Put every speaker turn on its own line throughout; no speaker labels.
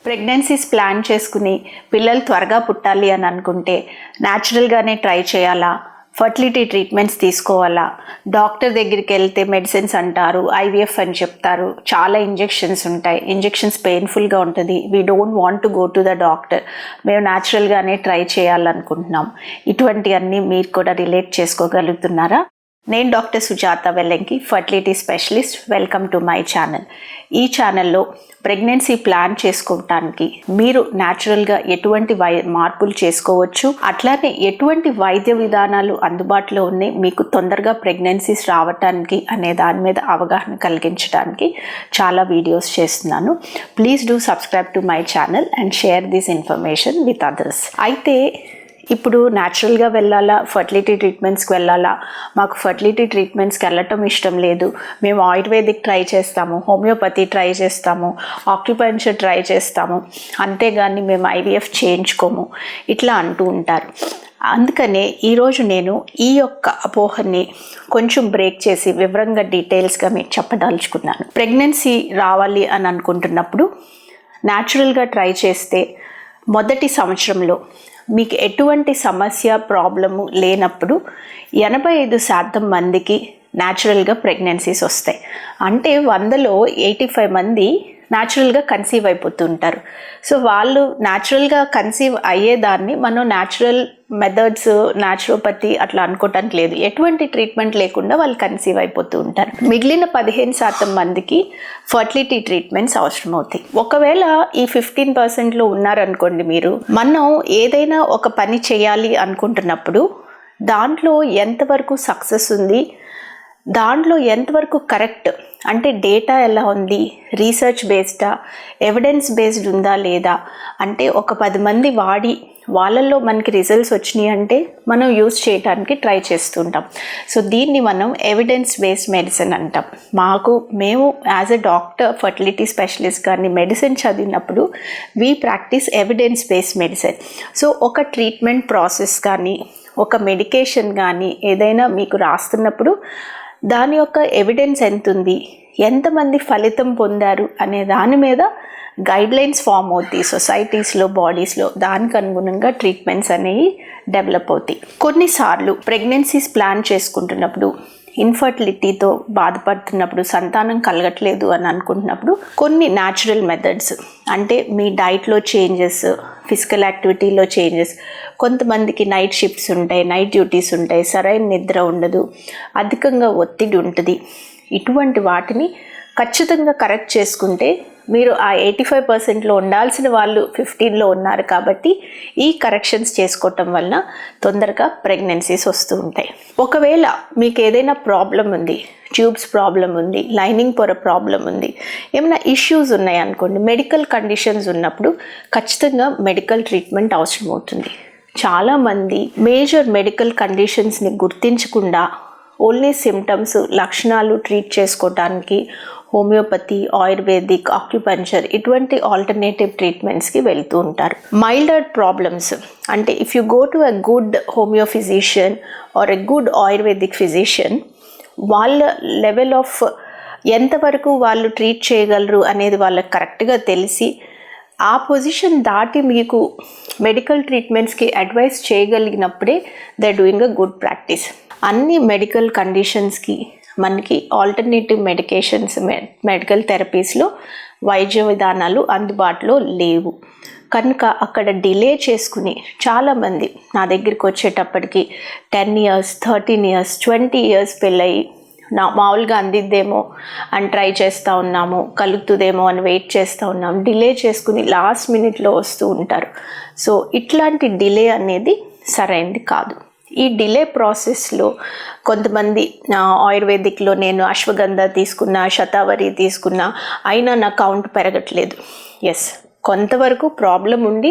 Pregnancies plan చేసుకుని పిల్లలు త్వరగా పుట్టాలి అని అనుకుంటే న్యాచురల్గానే ట్రై చేయాలా, ఫర్టిలిటీ ట్రీట్మెంట్స్ తీసుకోవాలా, డాక్టర్ దగ్గరికి వెళ్తే మెడిసిన్స్ అంటారు, ఐవీఎఫ్ అని చెప్తారు, చాలా ఇంజెక్షన్స్ ఉంటాయి, ఇంజెక్షన్స్ పెయిన్ఫుల్గా ఉంటుంది, we don't want to go to the doctor, మేము న్యాచురల్గానే ట్రై చేయాలనుకుంటున్నాం. ఇటువంటివన్నీ మీరు కూడా రిలేట్ చేసుకోగలుగుతున్నారా? నేను doctor Sujatha Vellanki, fertility specialist. Welcome to my channel. ఈ ఛానల్లో ప్రెగ్నెన్సీ ప్లాన్ చేసుకోవటానికి మీరు న్యాచురల్గా ఎటువంటి మార్పులు చేసుకోవచ్చు, అట్లానే ఎటువంటి వైద్య విధానాలు అందుబాటులో ఉన్నాయి మీకు తొందరగా ప్రెగ్నెన్సీస్ రావటానికి అనే దాని మీద అవగాహన కలిగించడానికి చాలా వీడియోస్ చేస్తున్నాను. Please do subscribe to my channel and share this information with others. అయితే ఇప్పుడు న్యాచురల్గా వెళ్ళాలా, ఫర్టిలిటీ ట్రీట్మెంట్స్కి వెళ్ళాలా? మాకు ఫర్టిలిటీ ట్రీట్మెంట్స్కి వెళ్ళటం ఇష్టం లేదు, మేము ఆయుర్వేదిక్ ట్రై చేస్తాము, హోమియోపతి ట్రై చేస్తాము, ఆక్యుపంక్చర్ ట్రై చేస్తాము, అంతేగాని మేము ఐవీఎఫ్ చేయించుకోము, ఇట్లా అంటూ ఉంటారు. అందుకనే ఈరోజు నేను ఈ యొక్క అపోహని కొంచెం బ్రేక్ చేసి వివరంగా డీటెయిల్స్గా మీకు చెప్పదలుచుకున్నాను. ప్రెగ్నెన్సీ రావాలి అని అనుకుంటున్నప్పుడు న్యాచురల్గా ట్రై చేస్తే మొదటి సంవత్సరంలో మీకు ఎటువంటి సమస్య ప్రాబ్లము లేనప్పుడు 85% మందికి న్యాచురల్గా ప్రెగ్నెన్సీస్ వస్తాయి. అంటే 100లో 85 మంది న్యాచురల్గా కన్సీవ్ అయిపోతుంటారు. సో వాళ్ళు న్యాచురల్గా కన్సీవ్ అయ్యేదాన్ని మనం న్యాచురల్ మెథడ్స్, న్యాచురోపతి అట్లా అనుకోవటానికి లేదు. ఎటువంటి ట్రీట్మెంట్ లేకుండా వాళ్ళు కన్సీవ్ అయిపోతూ ఉంటారు. మిగిలిన 15% మందికి ఫర్టిలిటీ ట్రీట్మెంట్స్ అవసరం అవుతాయి. ఒకవేళ ఈ 15%లో ఉన్నారనుకోండి, మీరు మనం ఏదైనా ఒక పని చేయాలి అనుకుంటున్నప్పుడు దాంట్లో ఎంతవరకు సక్సెస్ ఉంది, దాంట్లో ఎంతవరకు కరెక్ట్ అంటే డేటా ఎలా ఉంది, రీసెర్చ్ బేస్డా, ఎవిడెన్స్ బేస్డ్ ఉందా లేదా, అంటే ఒక 10 మంది వాడి వాళ్ళల్లో మనకి రిజల్ట్స్ వచ్చినాయి అంటే మనం యూజ్ చేయడానికి ట్రై చేస్తుంటాం. సో దీన్ని మనం ఎవిడెన్స్ బేస్డ్ మెడిసిన్ అంటాం. మేము as a doctor, fertility specialist కానీ మెడిసిన్ చదివినప్పుడు we practice evidence based medicine. So ఒక ట్రీట్మెంట్ ప్రాసెస్ కానీ ఒక మెడికేషన్ కానీ ఏదైనా మీకు రాస్తున్నప్పుడు దాని యొక్క ఎవిడెన్స్ ఎంత ఉంది, ఎంతమంది ఫలితం పొందారు అనే దాని మీద గైడ్లైన్స్ ఫామ్ అవుతాయి సొసైటీస్లో, బాడీస్లో. దానికి అనుగుణంగా ట్రీట్మెంట్స్ అనేవి డెవలప్ అవుతాయి. కొన్నిసార్లు ప్రెగ్నెన్సీస్ ప్లాన్ చేసుకుంటున్నప్పుడు, ఇన్ఫర్టిలిటీతో బాధపడుతున్నప్పుడు, సంతానం కలగట్లేదు అని అనుకుంటున్నప్పుడు కొన్ని న్యాచురల్ మెథడ్స్ అంటే మీ డైట్లో చేంజెస్, ఫిజికల్ యాక్టివిటీలో చేంజెస్, కొంతమందికి నైట్ షిఫ్ట్స్ ఉంటాయి, నైట్ డ్యూటీస్ ఉంటాయి, సరైన నిద్ర ఉండదు, అధికంగా ఒత్తిడి ఉంటుంది. ఇటువంటి వాటిని ఖచ్చితంగా కరెక్ట్ చేసుకుంటే మీరు ఆ 85%లో ఉండాల్సిన వాళ్ళు 15లో ఉన్నారు కాబట్టి ఈ కరెక్షన్స్ చేసుకోవటం వలన తొందరగా ప్రెగ్నెన్సీస్ వస్తూ ఉంటాయి. ఒకవేళ మీకు ఏదైనా ప్రాబ్లం ఉంది, ట్యూబ్స్ ప్రాబ్లం ఉంది, లైనింగ్ పొర ప్రాబ్లం ఉంది, ఏమైనా ఇష్యూస్ ఉన్నాయి అనుకోండి, మెడికల్ కండిషన్స్ ఉన్నప్పుడు ఖచ్చితంగా మెడికల్ ట్రీట్మెంట్ అవసరం అవుతుంది. చాలామంది మేజర్ మెడికల్ కండిషన్స్ని గుర్తించకుండా ఓన్లీ సిమ్టమ్స్, లక్షణాలు ట్రీట్ చేసుకోవడానికి హోమియోపతి, ఆయుర్వేదిక్, ఆక్యుపంక్చర్ ఇటువంటి ఆల్టర్నేటివ్ ట్రీట్మెంట్స్కి వెళ్తూ ఉంటారు. మైల్డర్ ప్రాబ్లమ్స్ అంటే if you go to a good homeo physician are a good ayurvedic physician, వాళ్ళ లెవెల్ ఆఫ్ ఎంతవరకు వాళ్ళు ట్రీట్ చేయగలరు అనేది వాళ్ళకి కరెక్ట్గా తెలిసి ఆ పొజిషన్ దాటి మీకు మెడికల్ ట్రీట్మెంట్స్కి అడ్వైస్ చేయగలిగినప్పుడే they are doing a good practice. అన్ని మెడికల్ కండిషన్స్కి మనకి ఆల్టర్నేటివ్ మెడికేషన్స్, మెడికల్ థెరపీస్లో వైద్య విధానాలు అందుబాటులో లేవు కనుక అక్కడ డిలే చేసుకుని చాలామంది నా దగ్గరికి వచ్చేటప్పటికి 10 years, 13 years, 20 years పెళ్ళయి మామూలుగా అందిద్దేమో అని ట్రై చేస్తూ ఉన్నాము, కలుగుతుందేమో అని వెయిట్ చేస్తూ ఉన్నాము, డిలే చేసుకుని లాస్ట్ మినిట్లో వస్తూ ఉంటారు. సో ఇట్లాంటి డిలే అనేది సరైనది కాదు. ఈ డిలే ప్రాసెస్లో కొంతమంది ఆయుర్వేదిక్లో నేను అశ్వగంధ తీసుకున్నా, శతావరి తీసుకున్నా, అయినా నా కౌంట్ పెరగట్లేదు. ఎస్, కొంతవరకు ప్రాబ్లం ఉండి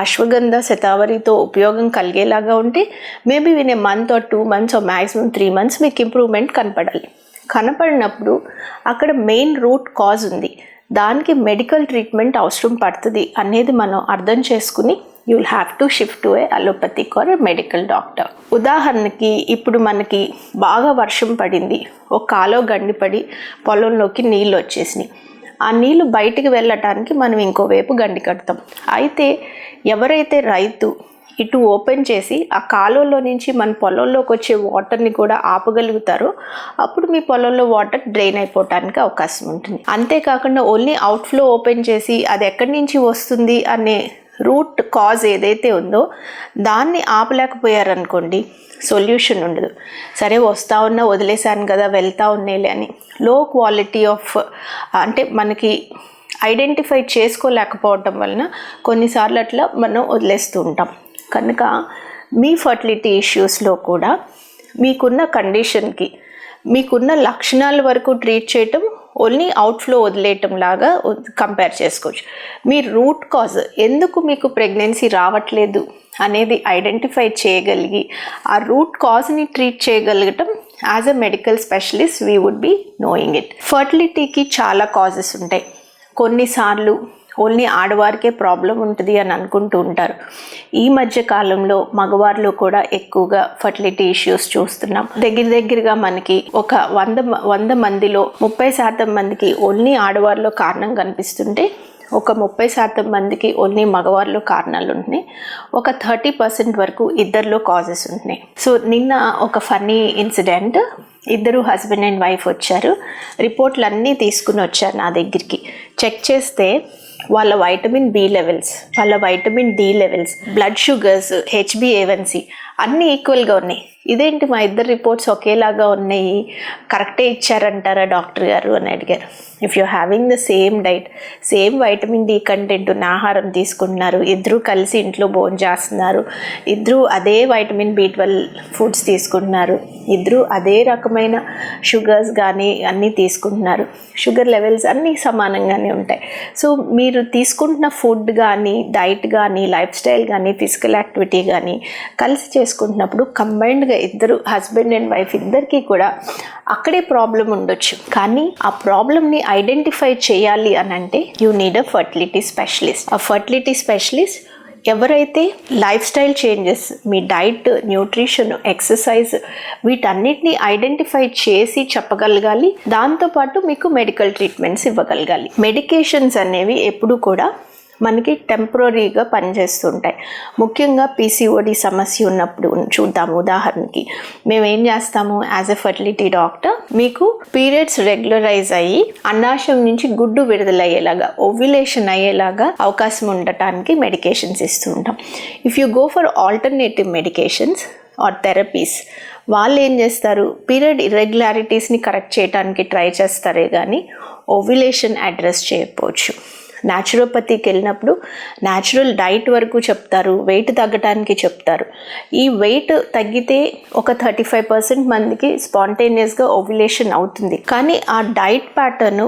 అశ్వగంధ, శతావరితో ఉపయోగం కలిగేలాగా ఉంటే maybe within a month or 2 months or maximum 3 months మీకు ఇంప్రూవ్మెంట్ కనపడాలి. కనపడినప్పుడు అక్కడ మెయిన్ రూట్ కాజ్ ఉంది, దానికి మెడికల్ ట్రీట్మెంట్ అవసరం పడుతుంది అనేది మనం అర్థం చేసుకుని you will have to shift to a allopathic or a medical doctor. ఉదాహరణకి ఇప్పుడు మనకి బాగా వర్షం పడింది, ఒక కాలో గండి పడి పొలంలోకి నీళ్ళు వచ్చేసినాయి. ఆ నీళ్లు బయటికి వెళ్ళటానికి మనం ఇంకోవైపు గండి కడతాం. అయితే ఎవరైతే రైతు ఇటు ఓపెన్ చేసి ఆ కాలువలో నుంచి మన పొలంలోకి వచ్చే వాటర్ని కూడా ఆపగలుగుతారో అప్పుడు మీ పొలంలో వాటర్ డ్రైన్ అయిపోవటానికి అవకాశం ఉంటుంది. అంతేకాకుండా ఓన్లీ అవుట్ఫ్లో ఓపెన్ చేసి అది ఎక్కడి నుంచి వస్తుంది అనే రూట్ కాజ్ ఏదైతే ఉందో దాన్ని ఆపలేకపోయారనుకోండి, సొల్యూషన్ ఉండదు. సరే వస్తూ ఉన్నా వదిలేశాను కదా, వెళ్తూ ఉండేలే అని లో క్వాలిటీ ఆఫ్ అంటే మనకి ఐడెంటిఫై చేసుకోలేకపోవటం వలన కొన్నిసార్లు అట్లా మనం వదిలేస్తూ ఉంటాం. కనుక మీ ఫర్టిలిటీ ఇష్యూస్లో కూడా మీకున్న కండిషన్కి మీకున్న లక్షణాల వరకు ట్రీట్ చేయటం ఓన్లీ అవుట్ఫ్లో వదిలేయటం లాగా కంపేర్ చేసుకోవచ్చు. మీ రూట్ కాజ్ ఎందుకు మీకు ప్రెగ్నెన్సీ రావట్లేదు అనేది ఐడెంటిఫై చేయగలిగి ఆ రూట్ కాజ్ని ట్రీట్ చేయగలగటం as a medical specialist we would be knowing it. ఫర్టిలిటీకి చాలా కాజెస్ ఉంటాయి. కొన్నిసార్లు ఓన్లీ ఆడవారికే ప్రాబ్లం ఉంటుంది అని అనుకుంటూ ఉంటారు. ఈ మధ్య కాలంలో మగవారిలో కూడా ఎక్కువగా ఫర్టిలిటీ ఇష్యూస్ చూస్తున్నాం. దగ్గరగా మనకి ఒక 100 మందిలో 30% మందికి ఓన్లీ ఆడవారిలో కారణం కనిపిస్తుంటే ఒక 30% మందికి ఓన్లీ మగవారిలో కారణాలు ఉంటున్నాయి. ఒక 30% వరకు ఇద్దరిలో కాజెస్ ఉంటున్నాయి. సో నిన్న ఒక ఫన్నీ ఇన్సిడెంట్, ఇద్దరు హస్బెండ్ అండ్ వైఫ్ వచ్చారు, రిపోర్ట్లు అన్నీ తీసుకుని వచ్చారు నా దగ్గరికి. చెక్ చేస్తే వాళ్ళ వైటమిన్ బి లెవెల్స్, వాళ్ళ vitamin D levels, blood sugars, HbA1c అన్నీ ఈక్వల్గా ఉన్నాయి. ఇదేంటి మా ఇద్దరు రిపోర్ట్స్ ఒకేలాగా ఉన్నాయి, కరెక్టే ఇచ్చారంటారా డాక్టర్ గారు అని అడిగారు. If you having the same diet, same vitamin D content ఉన్న ఆహారం తీసుకుంటున్నారు, ఇద్దరు కలిసి ఇంట్లో భోజనం చేస్తున్నారు, ఇద్దరు అదే వైటమిన్ B12 ఫుడ్స్ తీసుకుంటున్నారు, ఇద్దరు అదే రకమైన షుగర్స్ కానీ అన్నీ తీసుకుంటున్నారు, షుగర్ లెవెల్స్ అన్నీ సమానంగానే ఉంటాయి. సో మీరు తీసుకుంటున్న ఫుడ్ కానీ డైట్ కానీ లైఫ్ స్టైల్ కానీ ఫిజికల్ యాక్టివిటీ కానీ కలిసి చేసుకుంటున్నప్పుడు కంబైన్డ్గా ఇద్దరు హస్బెండ్ అండ్ వైఫ్ ఇద్దరికి కూడా అక్కడే ప్రాబ్లం ఉండొచ్చు. కానీ ఆ ప్రాబ్లమ్ని ఐడెంటిఫై చేయాలి అని అంటే you need a fertility specialist. ఆ ఫర్టిలిటీ స్పెషలిస్ట్ ఎవరైతే లైఫ్ స్టైల్ చేంజెస్, మీ డైట్, న్యూట్రిషన్, ఎక్సర్సైజ్ వీటన్నిటిని ఐడెంటిఫై చేసి చెప్పగలగాలి. దాంతోపాటు మీకు మెడికల్ ట్రీట్మెంట్స్ ఇవ్వగలగాలి. మెడికేషన్స్ అనేవి ఎప్పుడు కూడా మనకి టెంపరీగా పనిచేస్తుంటాయి. ముఖ్యంగా PCOD సమస్య ఉన్నప్పుడు చూద్దాము. ఉదాహరణకి మేము ఏం చేస్తాము యాజ్ ఎ ఫర్టిలిటీ డాక్టర్, మీకు పీరియడ్స్ రెగ్యులరైజ్ అయ్యి అండాశయం నుంచి గుడ్డు విడుదలయ్యేలాగా, ఓవ్యులేషన్ అయ్యేలాగా అవకాశం ఉండటానికి మెడికేషన్స్ ఇస్తూ ఉంటాం. If you go for alternative medications or therapies, వాళ్ళు ఏం చేస్తారు, పీరియడ్ ఇర్రెగ్యులారిటీస్ని కరెక్ట్ చేయడానికి ట్రై చేస్తారే కానీ ఓవ్యులేషన్ అడ్రస్ చేయకపోవచ్చు. న్యాచురోపతికి వెళ్ళినప్పుడు న్యాచురల్ డైట్ వరకు చెప్తారు, వెయిట్ తగ్గటానికి చెప్తారు. ఈ వెయిట్ తగ్గితే ఒక 35% మందికి స్పాంటేనియస్గా ఓవ్యులేషన్ అవుతుంది. కానీ ఆ డైట్ ప్యాటర్న్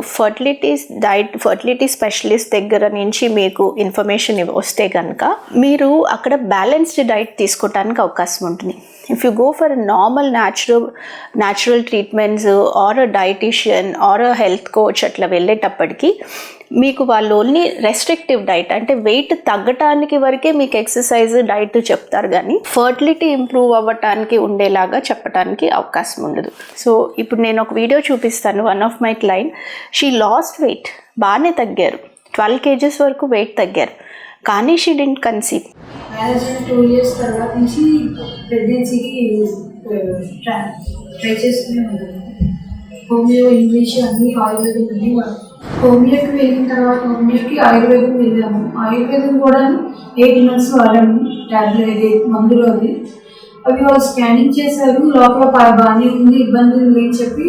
ఫర్టిలిటీ స్పెషలిస్ట్ దగ్గర నుంచి మీకు ఇన్ఫర్మేషన్ వస్తే కనుక మీరు అక్కడ బ్యాలెన్స్డ్ డైట్ తీసుకోవటానికి అవకాశం ఉంటుంది. If you go for a normal natural treatments or a dietitian or a health coach అట్లా వెళ్ళేటప్పటికి మీకు వాళ్ళు ఓన్లీ రెస్ట్రిక్టివ్ డైట్ అంటే వెయిట్ తగ్గటానికి వరకే మీకు ఎక్సర్సైజ్ డైట్ చెప్తారు, కానీ ఫర్టిలిటీ ఇంప్రూవ్ అవ్వటానికి ఉండేలాగా చెప్పడానికి అవకాశం ఉండదు. సో ఇప్పుడు నేను ఒక వీడియో చూపిస్తాను. One of my client, she lost weight, బాగానే తగ్గారు, 12 kgs వరకు వెయిట్ తగ్గారు, కానీ she didn't conceive.
Marriage 2 years తర్వాత నుంచి ప్రెగ్నెన్సీకి ట్రై చేస్తూనే ఉన్నాను. హోమియో, ఇంగ్లీష్ అన్నీ ఆయుర్వేదం అన్నీ హోమియోకి వెళ్ళిన తర్వాత హోమియోకి ఆయుర్వేదం వెళ్ళాము. ఆయుర్వేదం కూడా 8 months వాడాము. ట్యాబ్లెట్ మందులు అవి వాళ్ళు స్కానింగ్ చేశారు, లోపల బాగానే ఉంది, ఇబ్బంది ఉంది అని చెప్పి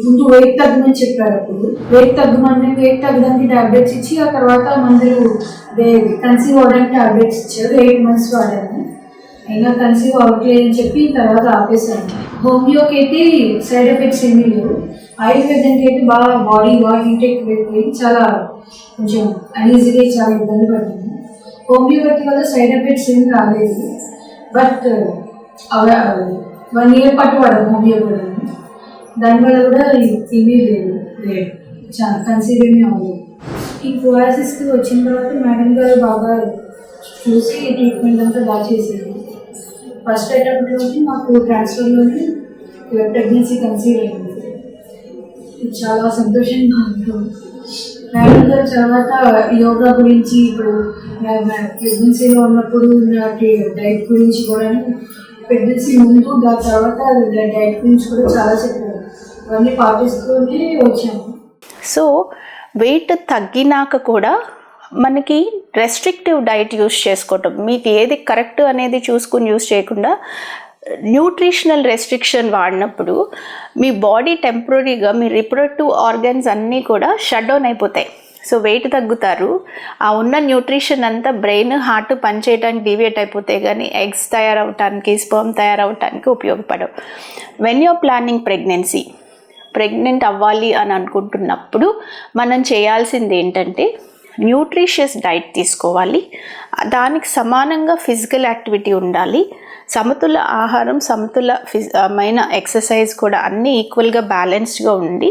ముందు వెయిట్ తగ్గమని చెప్పారు. అప్పుడు వెయిట్ తగ్గడానికి టాబ్లెట్స్ ఇచ్చి ఆ తర్వాత మందులు కన్సీవ్ అవ్వడానికి టాబ్లెట్స్ ఇచ్చారు. 8 months వాడాను, అయినా కన్సీవ్ అవ్వట్లేదని చెప్పి తర్వాత ఆపేశాను. హోమియోకి అయితే సైడ్ ఎఫెక్ట్స్ ఏమీ లేవు. ఆయుర్వేదానికి అయితే బాడీ హీట్ ఎక్కువైపోయి చాలా కొంచెం అనీజీగా చాలా ఇబ్బంది పడుతుంది. హోమియోపతి వల్ల సైడ్ ఎఫెక్ట్స్ ఏమి రాలేదు. బట్ 1 year పాటు వాడాము హోమియోపతి, దానివల్ల కూడా ఏమీ లేదు, చాలా కన్సీవ్ ఏమీ అవ్వలేదు. ఈ క్రోయాసిస్కి వచ్చిన తర్వాత మేడం గారు బాగా చూసి ట్రీట్మెంట్ అంతా బాగా చేశారు. ఫస్ట్ అటెంప్ట్లోనే మాకు ట్రాన్స్ఫర్లోనే ప్రెగ్నెన్సీ కన్సీవ్ అయింది. చాలా సంతోషంగా ఉంటుంది. మేడం గారు తర్వాత యోగా గురించి ఇప్పుడు ప్రెగ్నెన్సీలో ఉన్నప్పుడు నాకు డైట్ గురించి కూడా ప్రెగ్నెన్సీ ముందు దాని తర్వాత డైట్ గురించి కూడా చాలా చెప్పారు. అవన్నీ పాటిస్తూనే వచ్చాము.
సో వెయిట్ తగ్గినాక కూడా మనకి రెస్ట్రిక్టివ్ డైట్ యూస్ చేసుకోవటం, మీకు ఏది కరెక్ట్ అనేది చూసుకుని యూస్ చేయకుండా న్యూట్రిషనల్ రెస్ట్రిక్షన్ వాడినప్పుడు మీ బాడీ టెంపరీగా మీ రిప్రొడక్టివ్ ఆర్గన్స్ అన్నీ కూడా షట్ డౌన్ అయిపోతాయి. సో వెయిట్ తగ్గుతారు, ఆ ఉన్న న్యూట్రిషన్ అంతా బ్రెయిన్ హార్ట్ పనిచేయడానికి డివియేట్ అయిపోతాయి, కానీ ఎగ్స్ తయారవటానికి స్పర్మ్ తయారవటానికి ఉపయోగపడవు. వెన్ యూర్ ప్లానింగ్ ప్రెగ్నెంట్ అవ్వాలి అని అనుకుంటున్నప్పుడు మనం చేయాల్సింది ఏంటంటే న్యూట్రిషియస్ డైట్ తీసుకోవాలి, దానికి సమానంగా ఫిజికల్ యాక్టివిటీ ఉండాలి, సమతుల ఆహారం సమతులమైన ఎక్సర్సైజ్ కూడా అన్నీ ఈక్వల్గా బ్యాలెన్స్డ్గా ఉండి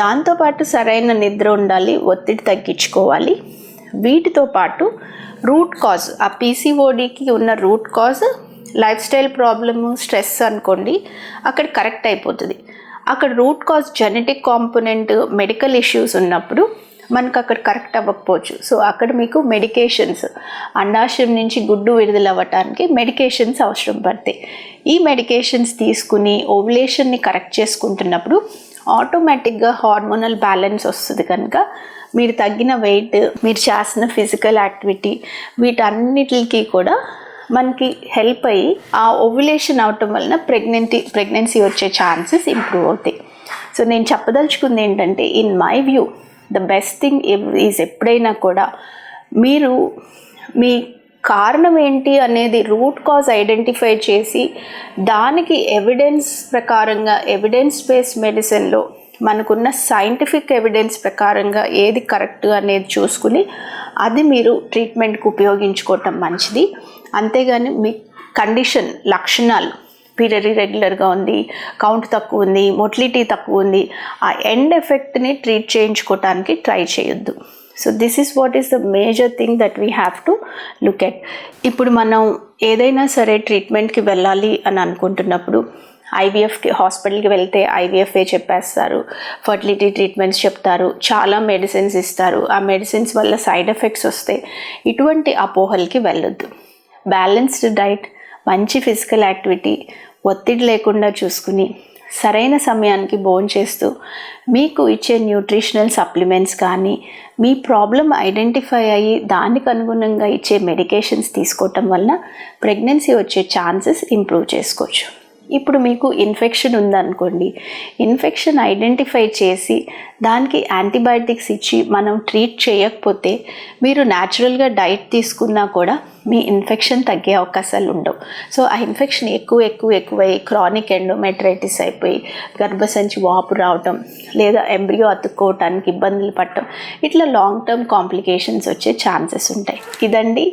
దాంతోపాటు సరైన నిద్ర ఉండాలి, ఒత్తిడి తగ్గించుకోవాలి. వీటితో పాటు రూట్ కాజ్, ఆ పీసీఓడికి ఉన్న root cause life style problem, stress అనుకోండి, అక్కడ కరెక్ట్ అయిపోతుంది. అక్కడ root cause genetic component, medical issues ఉన్నప్పుడు మనకు అక్కడ కరెక్ట్ అవ్వకపోవచ్చు. సో అక్కడ మీకు మెడికేషన్స్, అండాశయం నుంచి గుడ్డు విడుదల అవ్వటానికి మెడికేషన్స్ అవసరం పడతాయి. ఈ మెడికేషన్స్ తీసుకుని ఓవ్యులేషన్ని కరెక్ట్ చేసుకుంటున్నప్పుడు ఆటోమేటిక్గా హార్మోనల్ బ్యాలెన్స్ వస్తుంది. కనుక మీరు తగ్గిన వెయిట్, మీరు చేసిన ఫిజికల్ యాక్టివిటీ, వీటన్నిటికి కూడా మనకి హెల్ప్ అయ్యి ఆ ఓవ్యులేషన్ అవటం వలన ప్రెగ్నెన్సీ వచ్చే ఛాన్సెస్ ఇంప్రూవ్ అవుతాయి. సో నేను చెప్పదలుచుకుంది ఏంటంటే, in my view the best thing is ఎప్పుడైనా కూడా మీరు మీ కారణం ఏంటి అనేది రూట్ కాజ్ ఐడెంటిఫై చేసి దానికి ఎవిడెన్స్ ప్రకారంగా, ఎవిడెన్స్ బేస్డ్ మెడిసిన్లో మనకున్న సైంటిఫిక్ ఎవిడెన్స్ ప్రకారంగా ఏది కరెక్ట్ అనేది చూసుకుని అది మీరు ట్రీట్మెంట్కి ఉపయోగించుకోవటం మంచిది. అంతేగాని మీ కండిషన్, లక్షణాలు, పీరియడ్ ఇర్రెగ్యులర్గా ఉంది, కౌంట్ తక్కువ ఉంది, మొటిలిటీ తక్కువ ఉంది, ఆ ఎండ్ ఎఫెక్ట్ని ట్రీట్ చేయించుకోవటానికి ట్రై చేయొద్దు. So this is what is the major thing that we have to look at. ఇప్పుడు మనం ఏదైనా సరే ట్రీట్మెంట్కి వెళ్ళాలి అని అనుకుంటున్నప్పుడు ఐవీఎఫ్కి హాస్పిటల్కి వెళ్తే ఐవీఎఫ్ఏ చెప్పేస్తారు, ఫర్టిలిటీ ట్రీట్మెంట్స్ చెప్తారు, చాలా మెడిసిన్స్ ఇస్తారు, ఆ మెడిసిన్స్ వల్ల సైడ్ ఎఫెక్ట్స్ వస్తాయి. ఇటువంటి అపోహలకి వెళ్ళొద్దు. బ్యాలెన్స్డ్ డైట్, మంచి ఫిజికల్ యాక్టివిటీ, ఒత్తిడి లేకుండా చూసుకుని సరైన సమయానికి భోంచేస్తూ మీకు ఇచ్చే న్యూట్రిషనల్ సప్లిమెంట్స్ కానీ మీ ప్రాబ్లం ఐడెంటిఫై అయ్యి దానికి అనుగుణంగా ఇచ్చే మెడికేషన్స్ తీసుకోవటం వలన ప్రెగ్నెన్సీ వచ్చే ఛాన్సెస్ ఇంప్రూవ్ చేసుకోవచ్చు. ఇప్పుడు మీకు ఇన్ఫెక్షన్ ఉందనుకోండి, ఇన్ఫెక్షన్ ఐడెంటిఫై చేసి దానికి యాంటీబయాటిక్స్ ఇచ్చి మనం ట్రీట్ చేయకపోతే మీరు న్యాచురల్గా డైట్ తీసుకున్నా కూడా మీ ఇన్ఫెక్షన్ తగ్గే అవకాశాలు ఉండవు. సో ఆ ఇన్ఫెక్షన్ ఎక్కువై క్రానిక్ ఎండోమెట్రైటిస్ అయిపోయి గర్భసంచి వాపు రావటం, లేదా ఎంబ్రియో అతుక్కోవటానికి ఇబ్బందులు పడటం, ఇట్లా లాంగ్ టర్మ్ కాంప్లికేషన్స్ వచ్చే ఛాన్సెస్ ఉంటాయి. ఇదండి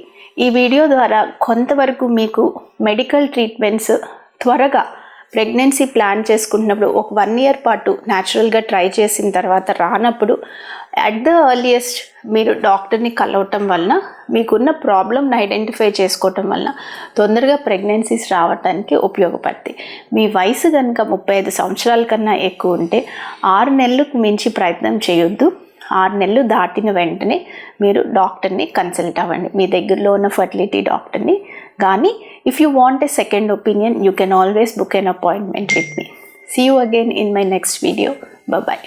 ఈ వీడియో ద్వారా కొంతవరకు మీకు మెడికల్ ట్రీట్మెంట్స్ త్వరగా ప్రెగ్నెన్సీ ప్లాన్ చేసుకుంటున్నప్పుడు ఒక 1 year పాటు న్యాచురల్గా ట్రై చేసిన తర్వాత రానప్పుడు అట్ ద ఎర్లియస్ట్ మీరు డాక్టర్ని కలవటం వలన మీకున్న ప్రాబ్లమ్ని ఐడెంటిఫై చేసుకోవటం వలన తొందరగా ప్రెగ్నెన్సీస్ రావడానికి ఉపయోగపడతాయి. మీ వయసు కనుక 35 సంవత్సరాల కన్నా ఎక్కువ ఉంటే 6 నెలలకు మించి ప్రయత్నం చేయొద్దు. 6 నెలలు దాటిన వెంటనే మీరు డాక్టర్ని కన్సల్ట్ అవ్వండి, మీ దగ్గరలో ఉన్న ఫర్టిలిటీ డాక్టర్ని. కానీ if you want a second opinion, you can always book an appointment with me. See you again in my next video. Bye bye.